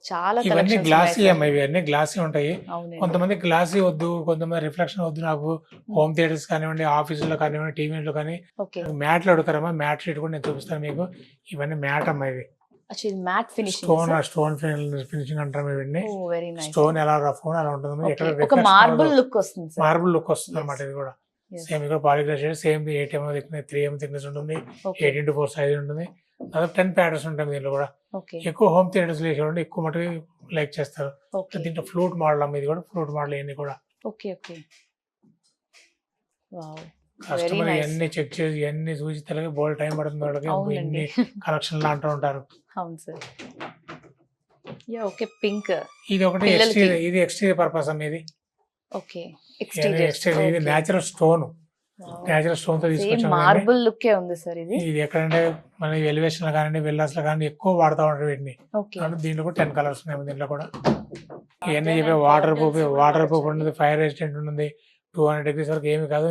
చాలా ఇవన్నీ కలెక్షన్స్ ఉన్నాయి గ్లాసీ సార్. అమ్మా, ఇవన్నీ గ్లాసీ ఉంటాయి. అవునండి. కొంతమంది గ్లాసీ వద్దు, కొంతమంది రిఫ్లెక్షన్ వద్దు, నాకు హోమ్ థియేటర్స్ కానివ్వండి, ఆఫీసులో కానివ్వండి, టీవీలో కానీ ఓకే. మ్యాట్లు అడుగుతారమ్మా. మ్యాట్ షీట్ కూడా నేను చూపిస్తాను మీకు. ఇవన్నీ మ్యాట్ అమ్మా. ఇది అచ్చా, ఇది మ్యాట్ ఫినిషింగ్ స్టోన్ ఫినిషింగ్ అంటారు ఇవన్నీ. ఓ వెరీ నైస్. స్టోన్ ఎలా రఫ్ అలా ఉంటుంది. ఓకే, ఎక్కడ ఒక రిఫ్లెక్షన్ మార్బుల్ లుక్ వస్తుంది సార్. మార్బుల్ లుక్ వస్తుంది అనమాట. Yes. ఇది కూడా Yes. సేమ్ ఇక్కడ పాలిగ్లాస్ shade, same 8mm thickness, 3mm thickness ఉంటుంది, ఓకే 18:4 సైజ్ ఉంటుంది. దాదాపు 10 ప్యాటర్న్స్ ఉంటాయి దీంట్లో కూడా. ఓకే ఎక్కువ హోమ్ థియేటర్స్ చూడండి, ఎక్కువ మటుకు లైక్ చేస్తారు. ఓకే దీంట్లో ఫ్లూట్ మోడల్ అమ్మ. ఇది కూడా ఫ్లూట్ మోడల్. ఇవన్నీ కూడా okay okay wow very customer nice. ఇవన్నీ చెక్ చేసి ఇవన్నీ చూసి తెలియదు బోల్డ్ టైం పడుతుంది వాళ్ళకి. అవునండి. ఇన్ని కలెక్షన్లు అంటూ ఉంటారు. అవును సార్. Yeah okay pink. ఇది ఒకటి పిల్లలకి. ఎక్స్టీరియర్, ఇది ఎక్స్టీరియర్ పర్పస్ అమ్మ. ఇది ఓకే ఎక్స్టీరియర్, ఇది exterior. Natural stone. Natural stone తో సేమ్ తీసుకొచ్చాం. మార్బుల్ లుక్ ఉంది సార్ ఇది. ఇది ఎక్కడంటే మన ఎలివేషన్ కానీ విల్లాస్ లో కానీ ఎక్కువ వాడుతూ ఉంటారు వీటిని. ఓకే అంటే దీంట్లో కూడా 10 కలర్స్ ఉన్నాయి దీంట్లో కూడా. ఇవన్నీ చెప్పే వాటర్ ప్రూఫ్ ఉంటుంది, ఫైర్ రెసిస్టెంట్ ఉంటుంది, 200 degrees వరకు ఏమి కాదు.